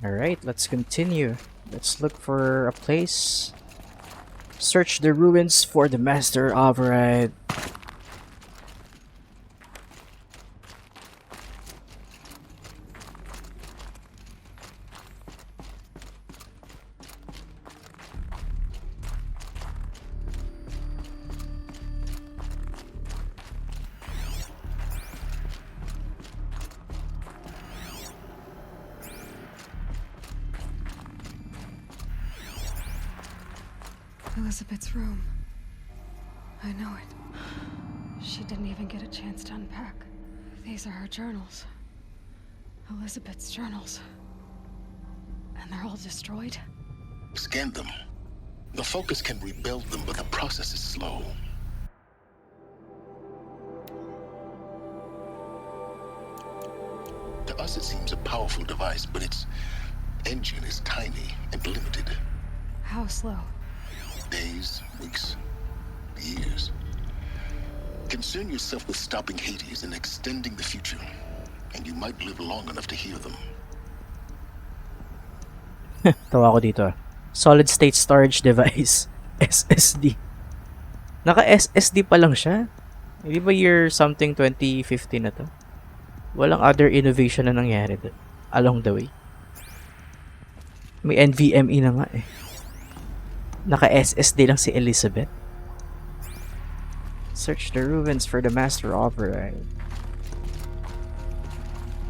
Alright, let's continue. Let's look for a place. Search the ruins for the master override. Elizabeth's room. I know it. She didn't even get a chance to unpack. These are her journals. Elizabeth's journals. And they're all destroyed? Scan them. The Focus can rebuild them, but the process is slow. To us, it seems a powerful device, but its engine is tiny and limited. How slow? Days, weeks, years. Concern yourself with stopping Hades and extending the future, and you might live long enough to hear them. Tawa ko dito. Solid state storage device. SSD. Naka-SSD pa lang siya. Di ba year something 2015 na to? Walang other innovation na nangyari along the way. May NVMe na nga eh. Naka-SSD lang si Elizabeth. Search the ruins for the master override.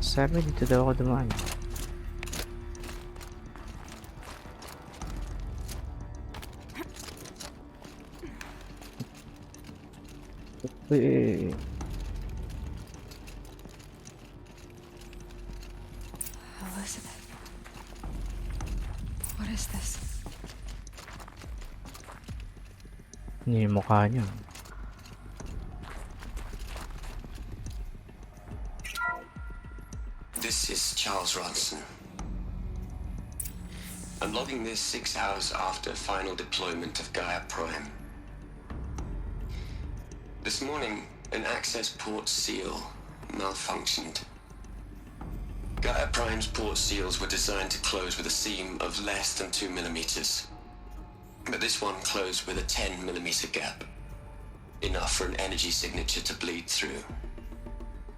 Sabi dito daw ako dumaan. Wait. Elizabeth. What is this? Hindi yung mukha niya. This is Charles Ronson. I'm logging this 6 hours after final deployment of Gaia Prime. This morning, an access port seal malfunctioned. Gaia Prime's port seals were designed to close with a seam of less than 2 millimeters. But this one closed with a 10 millimeter gap. Enough for an energy signature to bleed through.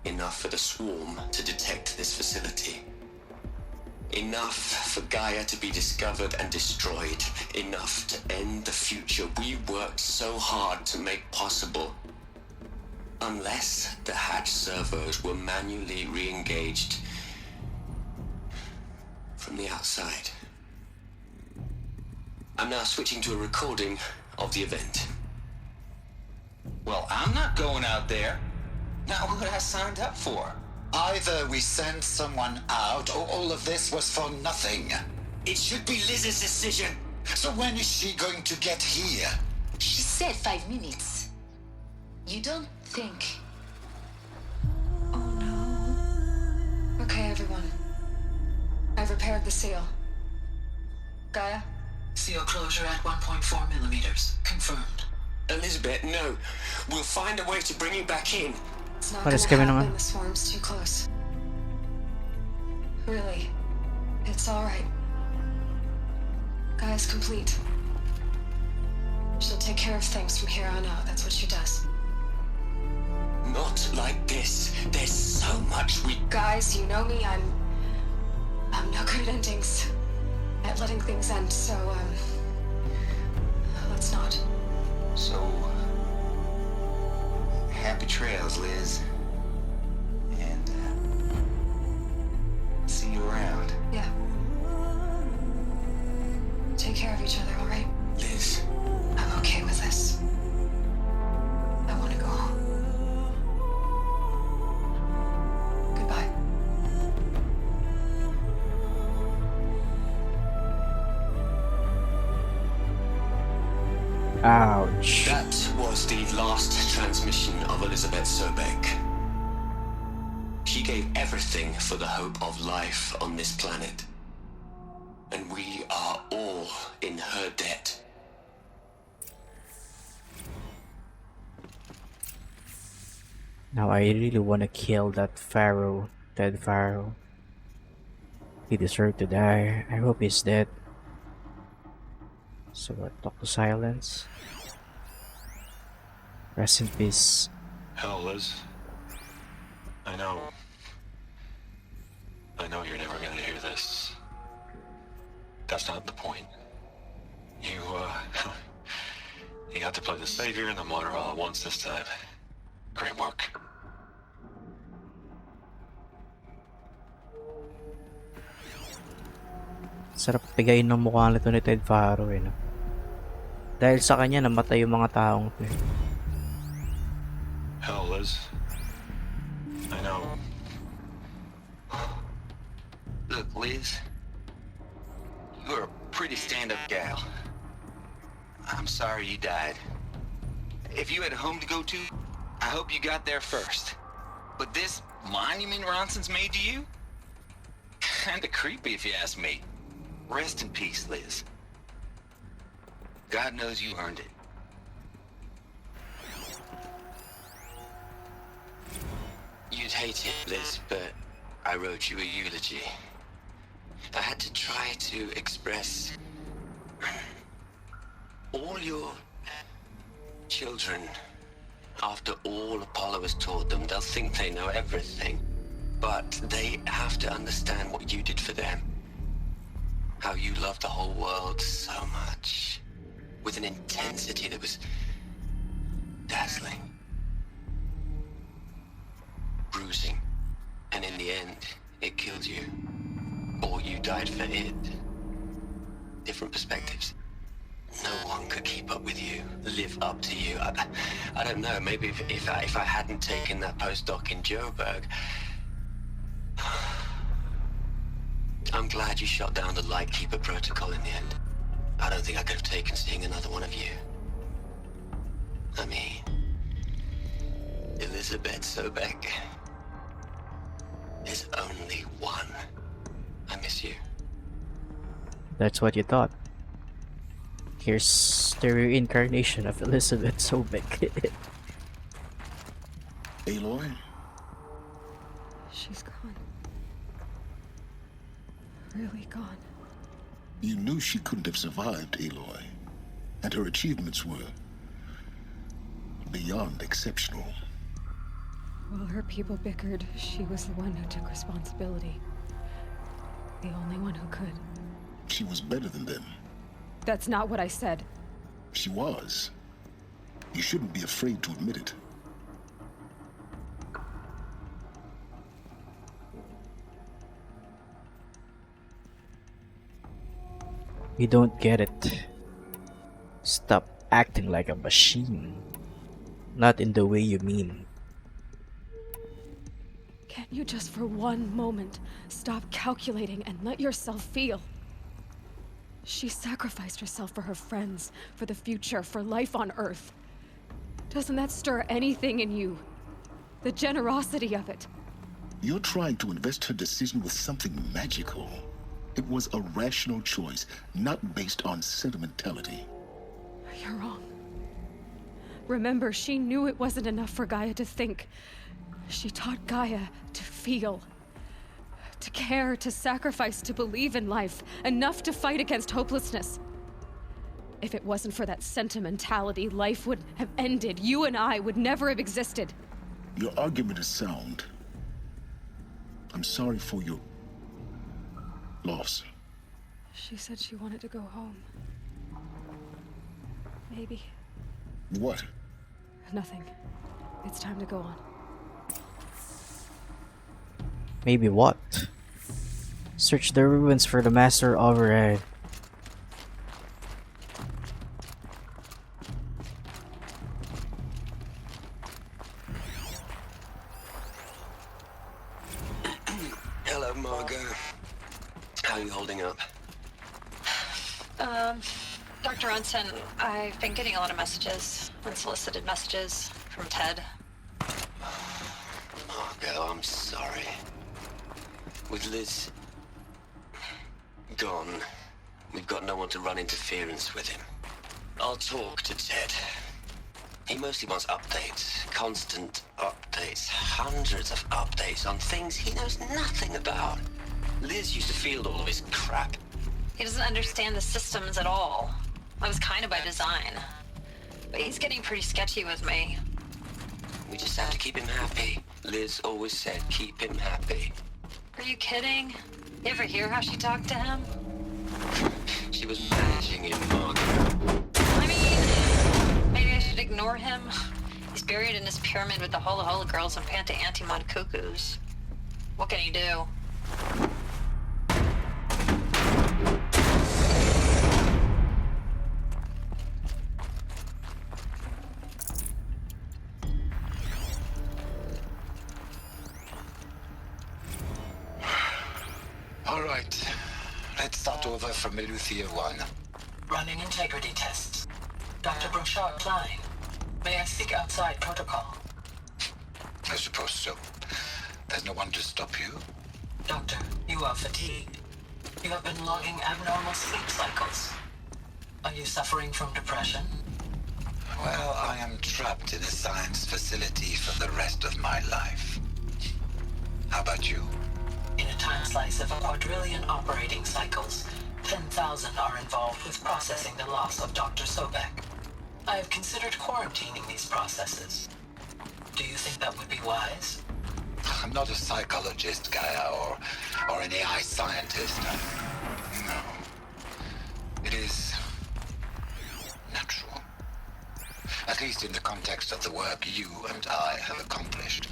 Enough for the swarm to detect this facility. Enough for Gaia to be discovered and destroyed. Enough to end the future we worked so hard to make possible. Unless the hatch servos were manually re-engaged from the outside. I'm now switching to a recording of the event. Well, I'm not going out there. Not what I signed up for. Either we send someone out, or all of this was for nothing. It should be Liz's decision. So when is she going to get here? She said 5 minutes. You don't think... Oh no. Okay, everyone. I've repaired the seal. Gaia? Seal closure at 1.4 millimeters. Confirmed. Elizabeth, no. We'll find a way to bring you back in. It's not What is gonna going on? happen. The swarm's too close. Really. It's alright. Gaia's complete. She'll take care of things from here on out. That's what she does. Not like this. There's so much we... Guys, you know me. I'm no good at endings. At letting things end, so, let's not. So, happy trails, Liz. And, see you around. Yeah. Take care of each other, alright? Liz, I'm okay with this. I want to go home. Goodbye. Ouch. that was the last transmission of Elizabeth Sobek. She gave everything for the hope of life on this planet. And we are all in her debt. Now I really want to kill that Pharaoh, dead Pharaoh. He deserved to die. I hope he's dead. So what? Talk to silence. Rest in peace. Hell, Liz. I know. I know you're never gonna hear this. That's not the point. You, you got to play the savior and the martyr all at once this time. Great work. Sarap pigayin ng mukha nito ni Ted Faro eh, no? Dahil sa kanya namatay yung mga taong to eh. Hell, Liz. I know. Look, Liz, you're a pretty stand-up gal. I'm sorry you died. If you had a home to go to, I hope you got there first. But this monument Ronson's made to you? Kinda creepy if you ask me. Rest in peace, Liz. God knows you earned it. You'd hate it, Liz, but I wrote you a eulogy. I had to try to express all your children. After all Apollo has taught them, they'll think they know everything. But they have to understand what you did for them. How you loved the whole world so much. With an intensity that was dazzling. Bruising. And in the end, it killed you. Or you died for it. Different perspectives. No one could keep up with you, live up to you. I don't know, maybe if I hadn't taken that postdoc in Joburg. I'm glad you shot down the Lightkeeper protocol in the end. I don't think I could have taken seeing another one of you. I mean, Elizabeth Sobek. There's only one. I miss you. That's what you thought. Here's the reincarnation of Elizabeth Sobek. Aloy? She's gone. Really gone. You knew she couldn't have survived, Aloy. And her achievements were beyond exceptional. While her people bickered, she was the one who took responsibility. The only one who could. She was better than them. That's not what I said. She was. You shouldn't be afraid to admit it. You don't get it. Stop acting like a machine. Not in the way you mean. Can't you just for one moment stop calculating and let yourself feel? She sacrificed herself for her friends, for the future, for life on Earth. Doesn't that stir anything in you? The generosity of it. You're trying to invest her decision with something magical. It was a rational choice, not based on sentimentality. You're wrong. Remember, she knew it wasn't enough for Gaia to think. She taught Gaia to feel. To care, to sacrifice, to believe in life. Enough to fight against hopelessness. If it wasn't for that sentimentality, life would have ended. You and I would never have existed. Your argument is sound. I'm sorry for your loss. She said she wanted to go home. Maybe. What? Nothing. It's time to go on. Maybe what? Search the ruins for the master override. Hello, Margot. How are you holding up? Dr. Unson, I've been getting a lot of messages, unsolicited messages from Ted. Margot, I'm sorry. With Liz gone, we've got no one to run interference with him. I'll talk to Ted. He mostly wants updates, constant updates, hundreds of updates on things he knows nothing about. Liz used to field all of his crap. He doesn't understand the systems at all. That was kind of by design. But he's getting pretty sketchy with me. We just have to keep him happy. Liz always said keep him happy. Are you kidding? You ever hear how she talked to him? She was managing him, Mark. I mean, maybe I should ignore him. He's buried in his pyramid with the Hola Hola girls and Panta Antimon cuckoos. What can he do? All right. Let's start over from Eleuthia 1. Running integrity tests. Dr. Brochard Klein. May I speak outside protocol? I suppose so. There's no one to stop you. Doctor, you are fatigued. You have been logging abnormal sleep cycles. Are you suffering from depression? Well, I am trapped in a science facility for the rest of my life. How about you? In a time slice of a quadrillion operating cycles, 10,000 are involved with processing the loss of Dr. Sobek. I have considered quarantining these processes. Do you think that would be wise? I'm not a psychologist, Gaia, or an AI scientist. No. It is natural. At least in the context of the work you and I have accomplished,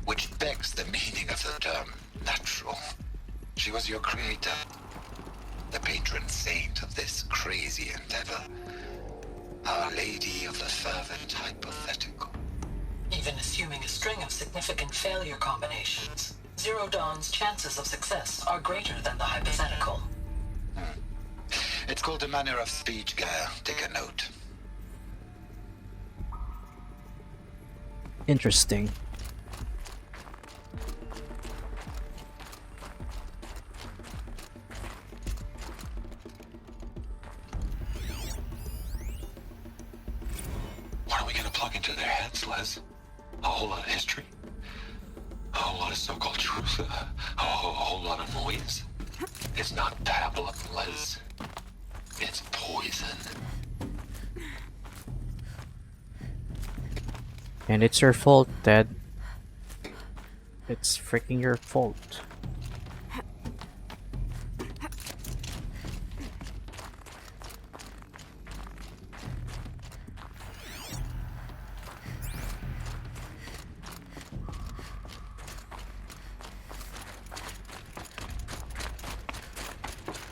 which begs the meaning of the term natural. She was your creator, the patron saint of this crazy endeavor, Our Lady of the Fervent Hypothetical. Even assuming a string of significant failure combinations, Zero Dawn's chances of success are greater than the hypothetical. It's called a manner of speech, Gaia. Take a note. Interesting. What are we gonna plug into their heads, Les? A whole lot of history? A whole lot of so-called truth? A whole lot of noise? It's not tablet, Les. It's poison. And it's your fault, Ted. It's freaking your fault.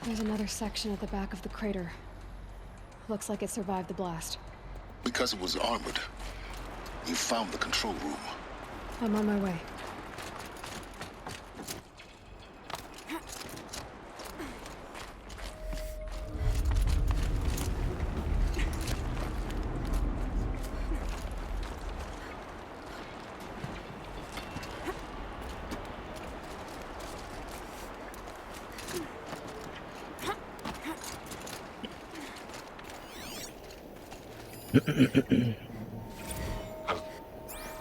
There's another section at the back of the crater. Looks like it survived the blast. Because it was armored, you found the control room. I'm on my way.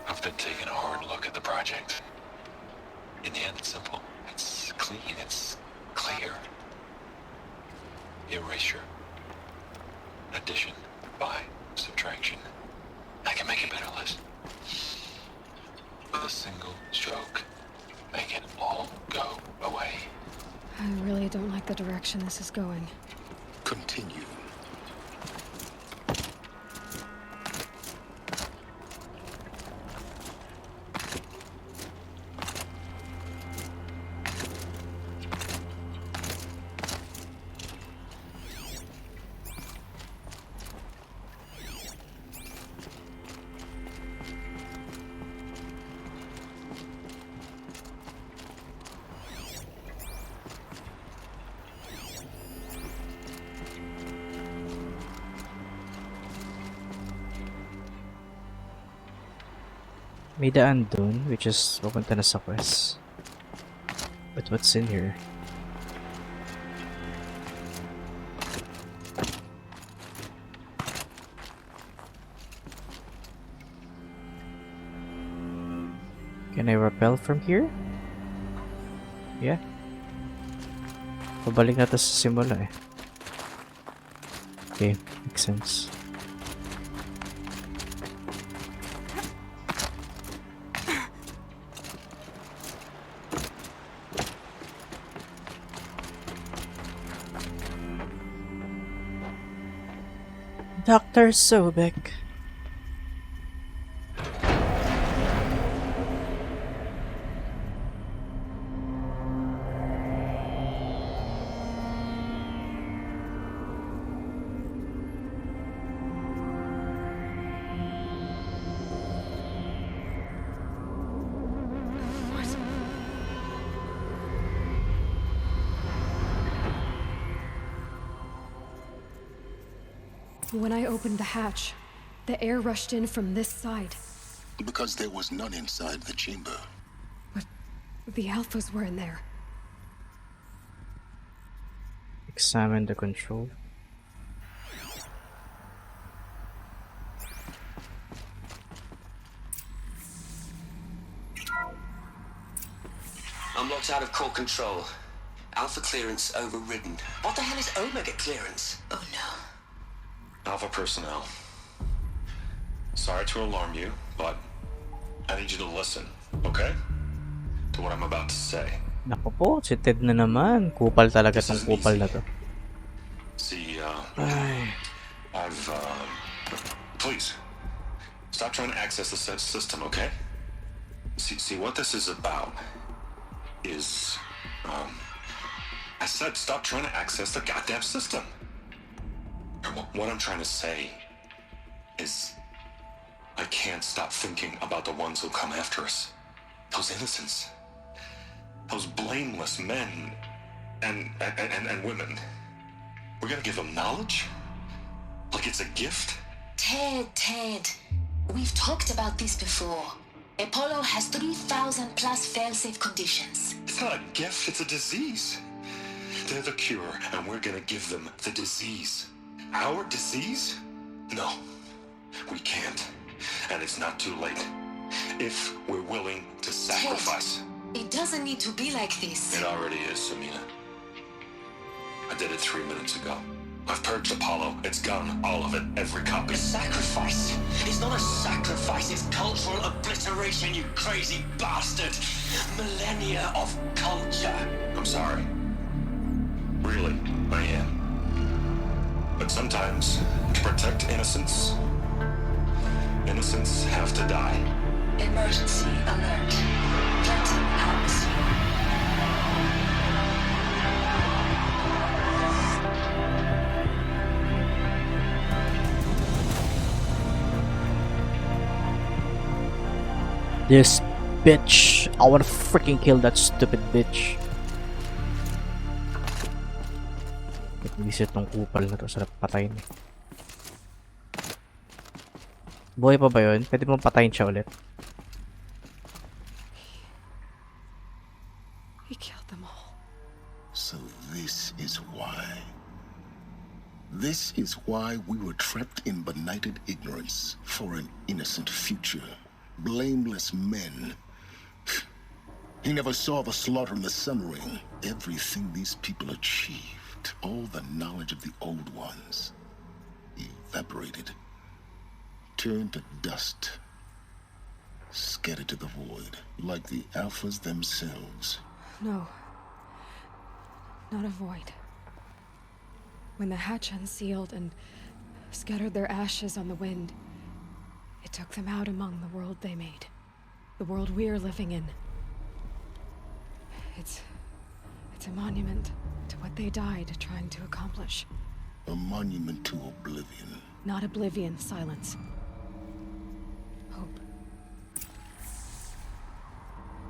I've been taking a hard look at the project. In the end, it's simple. It's clean. It's clear. Erasure. Addition. By. Subtraction. I can make it better, Liz. With a single stroke. Make it all go away. I really don't like the direction this is going. Continue. May daan dun, which is papunta na sa quest. But what's in here? Can I rappel from here? Yeah. Pabalik na to sa simula eh. Okay, makes sense. Dr. Sobek. When I opened the hatch, the air rushed in from this side. Because there was none inside the chamber. But the alphas were in there. Examine the control. I'm locked out of core control. Alpha clearance overridden. What the hell is Omega clearance? Oh no. Alpha personnel. Sorry to alarm you, but I need you to listen, okay? To what I'm about to say. Naku po, si Ted na naman. Kupal talaga tong kupal na to. See, please, stop trying to access the system, okay? See, what this is about is, I said stop trying to access the goddamn system. What I'm trying to say is, I can't stop thinking about the ones who'll come after us. Those innocents. Those blameless men and women. We're gonna give them knowledge? Like it's a gift? Ted. We've talked about this before. Apollo has 3,000 plus fail-safe conditions. It's not a gift, it's a disease. They're the cure, and we're gonna give them the disease. Our disease? No, we can't. And it's not too late. If we're willing to sacrifice. Ted, it doesn't need to be like this. It already is, Samina. I did it 3 minutes ago. I've purged Apollo. It's gone. All of it. Every copy. A sacrifice? It's not a sacrifice, it's cultural obliteration, you crazy bastard! Millennia of culture! I'm sorry. Really, I am. But sometimes, to protect innocence, innocents have to die. Emergency alert. Planting atmosphere. This bitch. I wanna freaking kill that stupid bitch. Visit tong kupal na to. Sarap patayin eh. Buhay pa ba yun? Pwede mong patayin siya ulit. He killed them all. So this is why. This is why we were trapped in benighted ignorance for an innocent future. Blameless men. He never saw the slaughter in the Sun Ring. Everything these people achieved, all the knowledge of the old ones, evaporated, turned to dust, scattered to the void, like the Alphas themselves. No. Not a void. When the hatch unsealed and scattered their ashes on the wind, it took them out among the world they made. The world we're living in. It's a monument to what they died trying to accomplish. A monument to oblivion. Not oblivion, silence. Hope.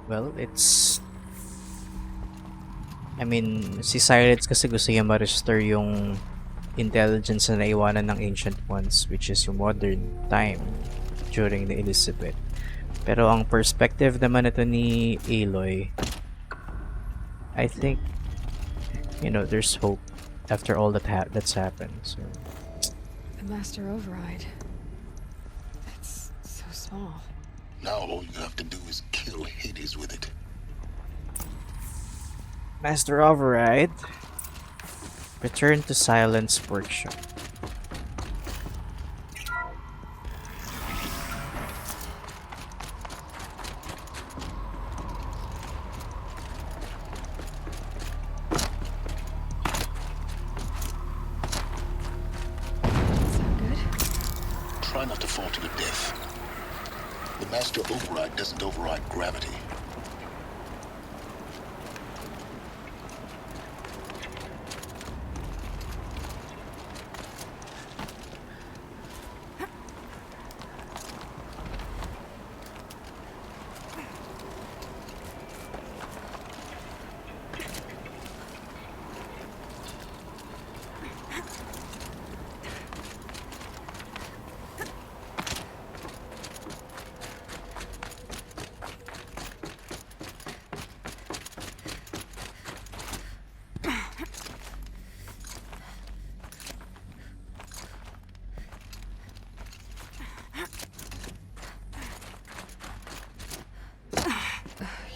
Well, it's... I mean, si Silence kasi gusto niya ma-restore yung intelligence na naiwanan ng Ancient Ones, which is yung modern time during the Elizabeth. Pero ang perspective naman ito ni Aloy, I think, you know, there's hope after all that's happened. So The Master Override. It's so small. Now all you have to do is kill Hades with it. Master Override. Return to Silence Workshop. Sound good? Try not to fall to your death. The master override doesn't override gravity.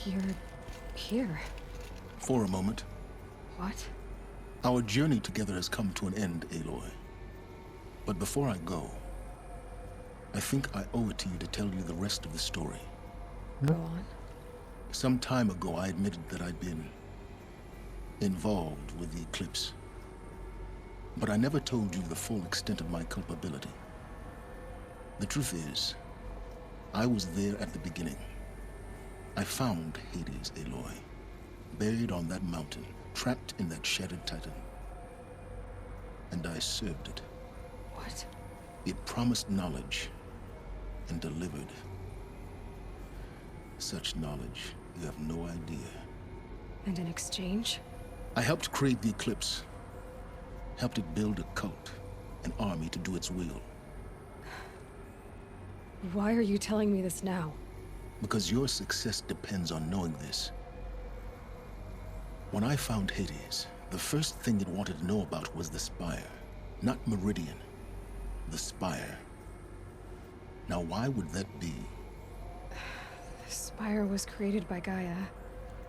You're here. For a moment, What? our journey together has come to an end, Aloy. But before I go, I think I owe it to you to tell you the rest of the story. Go on. Some time ago, I admitted that I'd been involved with the eclipse. But I never told you the full extent of my culpability. The truth is, I was there at the beginning. I found Hades, Aloy, buried on that mountain, trapped in that shattered titan. And I served it. What? It promised knowledge and delivered. Such knowledge, you have no idea. And in exchange? I helped create the eclipse. Helped it build a cult, an army to do its will. Why are you telling me this now? Because your success depends on knowing this. When I found Hades, the first thing it wanted to know about was the Spire. Not Meridian. The Spire. Now why would that be? The Spire was created by Gaia.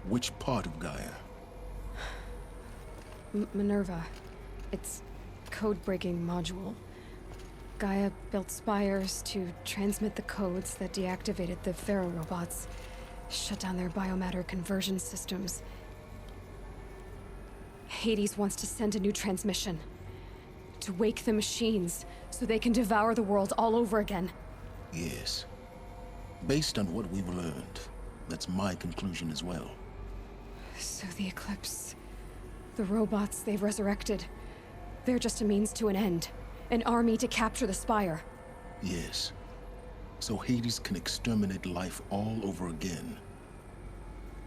Which part of Gaia? Minerva. Its code-breaking module. Gaia built spires to transmit the codes that deactivated the Pharaoh robots, shut down their biomatter conversion systems. Hades wants to send a new transmission. To wake the machines, so they can devour the world all over again. Yes. Based on what we've learned, that's my conclusion as well. So the Eclipse... the robots they've resurrected... they're just a means to an end. An army to capture the Spire. Yes. So Hades can exterminate life all over again.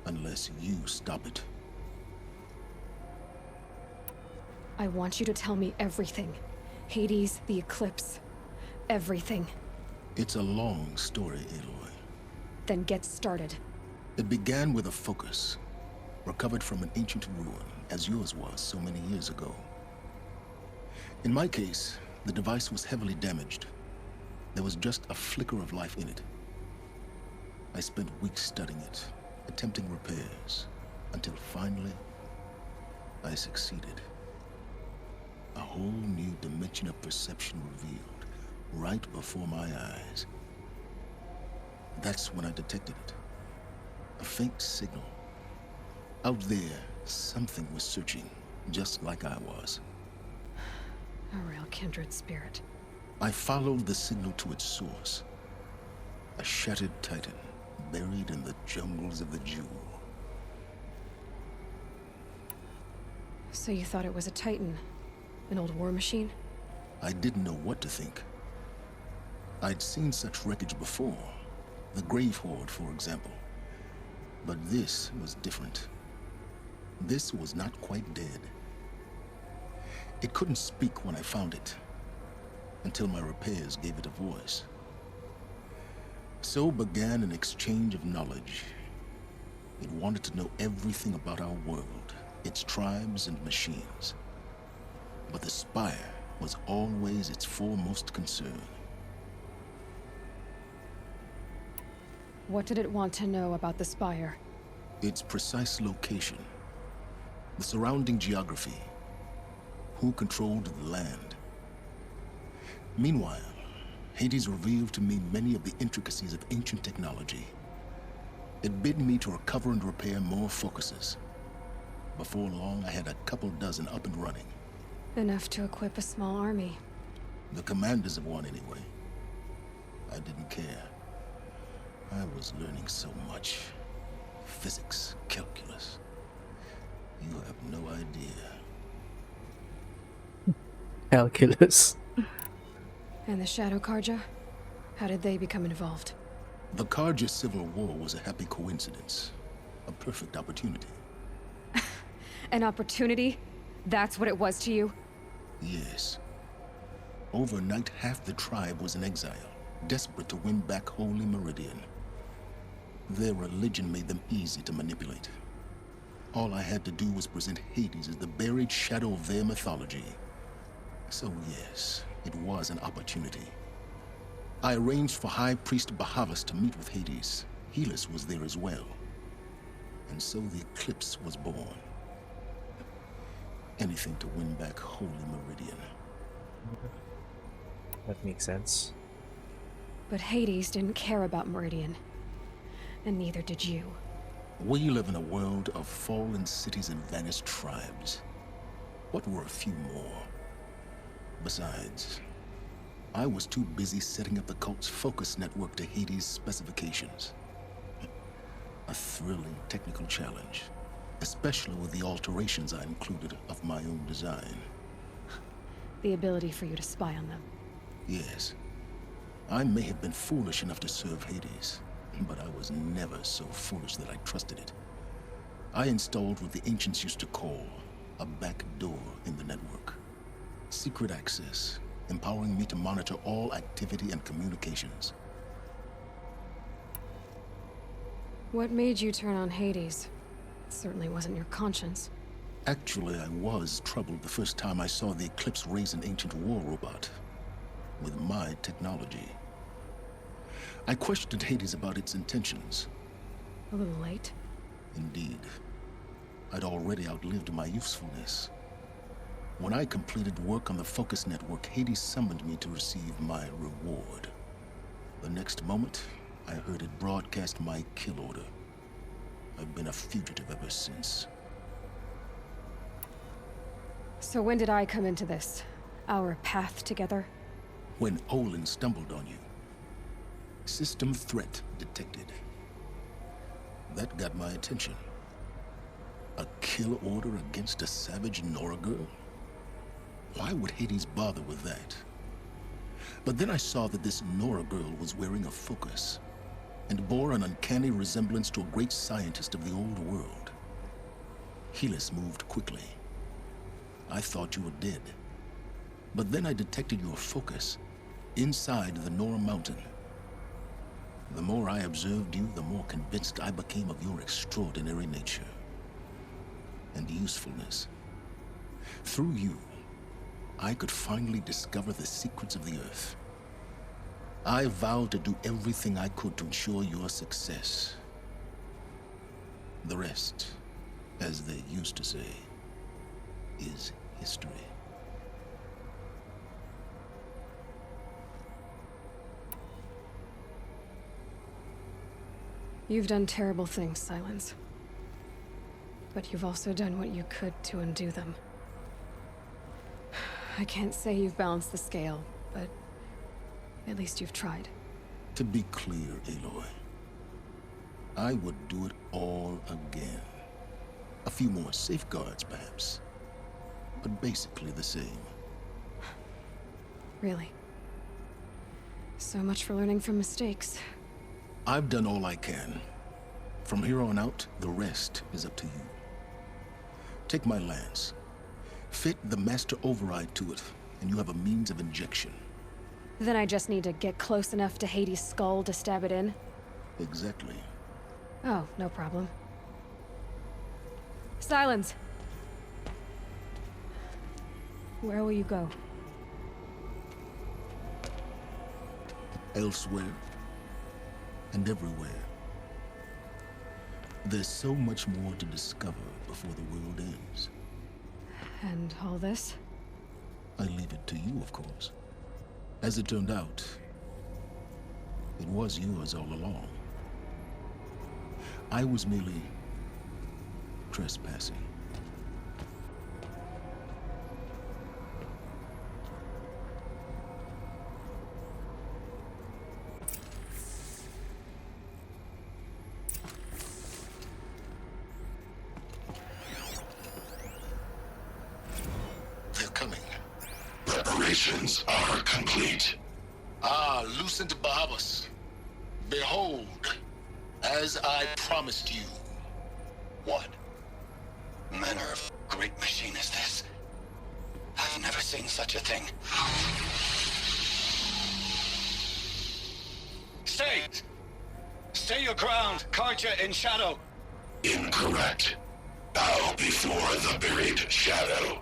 Unless you stop it. I want you to tell me everything. Hades, the Eclipse. Everything. It's a long story, Aloy. Then get started. It began with a focus, recovered from an ancient ruin, as yours was so many years ago. In my case, the device was heavily damaged. There was just a flicker of life in it. I spent weeks studying it, attempting repairs, until finally, I succeeded. A whole new dimension of perception revealed, right before my eyes. That's when I detected it. A faint signal. Out there, something was searching, just like I was. A real kindred spirit. I followed the signal to its source. A shattered titan, buried in the jungles of the Jewel. So you thought it was a Titan? An old war machine? I didn't know what to think. I'd seen such wreckage before. The Grave Horde, for example. But this was different. This was not quite dead. It couldn't speak when I found it, until my repairs gave it a voice. So began an exchange of knowledge. It wanted to know everything about our world, its tribes and machines. But the Spire was always its foremost concern. What did it want to know about the Spire? Its precise location, the surrounding geography, who controlled the land. Meanwhile, Hades revealed to me many of the intricacies of ancient technology. It bid me to recover and repair more focuses. Before long, I had a couple dozen up and running. Enough to equip a small army. The commanders of one, anyway. I didn't care. I was learning so much. Physics, calculus. You have no idea. Calculus. And the Shadow Karja? How did they become involved? The Karja Civil War was a happy coincidence. A perfect opportunity. An opportunity? That's what it was to you? Yes. Overnight, half the tribe was in exile, desperate to win back Holy Meridian. Their religion made them easy to manipulate. All I had to do was present Hades as the buried shadow of their mythology. So yes, it was an opportunity. I arranged for High Priest Bahavas to meet with Hades. Helis was there as well. And so the eclipse was born. Anything to win back Holy Meridian. That makes sense. But Hades didn't care about Meridian. And neither did you. We live in a world of fallen cities and vanished tribes. What were a few more? Besides, I was too busy setting up the cult's focus network to Hades' specifications. A thrilling technical challenge, especially with the alterations I included of my own design. The ability for you to spy on them. Yes, I may have been foolish enough to serve Hades, but I was never so foolish that I trusted it. I installed what the ancients used to call a back door in the network. Secret access, empowering me to monitor all activity and communications. What made you turn on Hades? It certainly wasn't your conscience. Actually, I was troubled the first time I saw the Eclipse raise an ancient war robot with my technology. I questioned Hades about its intentions. A little late. Indeed. I'd already outlived my usefulness. When I completed work on the Focus Network, Hades summoned me to receive my reward. The next moment, I heard it broadcast my kill order. I've been a fugitive ever since. So when did I come into this? Our path together? When Olin stumbled on you. System threat detected. That got my attention. A kill order against a savage Nora girl? Why would Hades bother with that? But then I saw that this Nora girl was wearing a focus and bore an uncanny resemblance to a great scientist of the old world. Helis moved quickly. I thought you were dead. But then I detected your focus inside the Nora mountain. The more I observed you, the more convinced I became of your extraordinary nature and usefulness. Through you, I could finally discover the secrets of the Earth. I vowed to do everything I could to ensure your success. The rest, as they used to say, is history. You've done terrible things, Silence. But you've also done what you could to undo them. I can't say you've balanced the scale, but at least you've tried. To be clear, Aloy, I would do it all again. A few more safeguards, perhaps, but basically the same. Really. So much for learning from mistakes. I've done all I can. From here on out, the rest is up to you. Take my lance. Fit the master override to it, and you have a means of injection. Then I just need to get close enough to Hades' skull to stab it in? Exactly. Oh, no problem. Silence! Where will you go? Elsewhere. And everywhere. There's so much more to discover before the world ends. And all this? I leave it to you, of course. As it turned out, it was yours all along. I was merely trespassing. They're coming. Preparations are complete. Ah, Lucent Bahabas. Behold, as I promised you. What manner of great machine is this? I've never seen such a thing. Stay! Stay your ground, Karja in shadow. Incorrect. Bow before the buried shadow.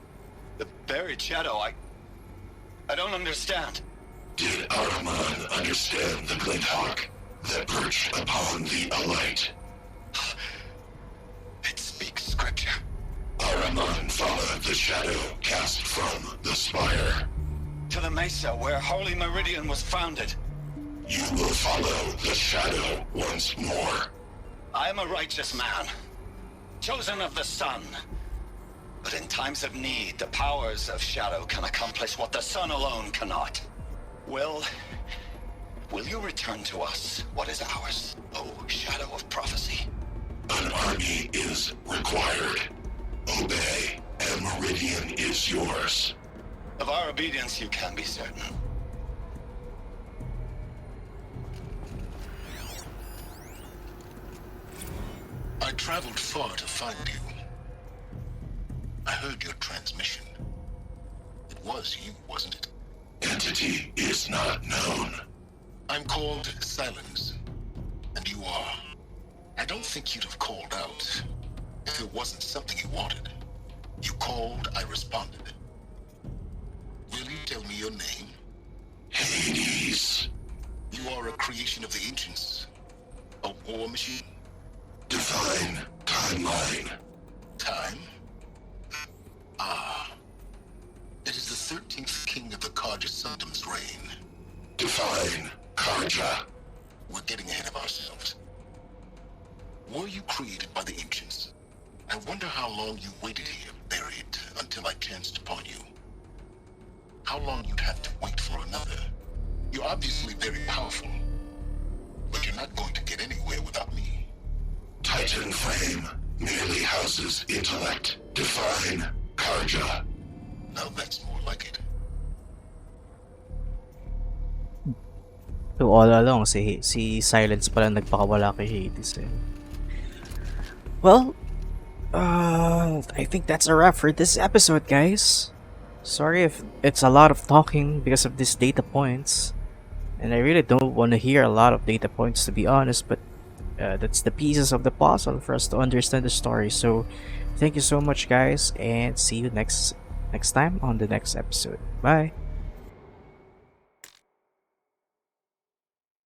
The buried shadow, I don't understand. Did Araman understand the glint hawk that perched upon the alight? It speaks scripture. Araman followed the shadow cast from the spire. To the mesa where Holy Meridian was founded. You will follow the shadow once more. I am a righteous man, chosen of the sun. But in times of need, the powers of shadow can accomplish what the sun alone cannot. Will you return to us what is ours, O shadow of prophecy? An army is required. Obey, and Meridian is yours. Of our obedience you can be certain. I traveled far to find you. I heard your transmission. It was you, wasn't it? Entity is not known. I'm called Silence, and you are. I don't think you'd have called out if it wasn't something you wanted. You called, I responded. Will you tell me your name? Hades. You are a creation of the ancients. A war machine? Divine timeline. Time? Ah. It is the 13th king of the Karja Sundom's reign. Divine Karja. We're getting ahead of ourselves. Were you created by the ancients? I wonder how long you waited here, buried, until I chanced upon you. How long you'd have to wait for another. You're obviously very powerful, but you're not going to get anywhere without me. Titan Flame merely houses intellect. Divine Karja. Now that's more like it. So all along, si Silence pala nagpakawala kay Hades eh. Well, I think that's a wrap for this episode, guys. Sorry if it's a lot of talking because of these data points. And I really don't want to hear a lot of data points, to be honest, but that's the pieces of the puzzle for us to understand the story. So thank you so much, guys, and see you next time on the next episode. Bye.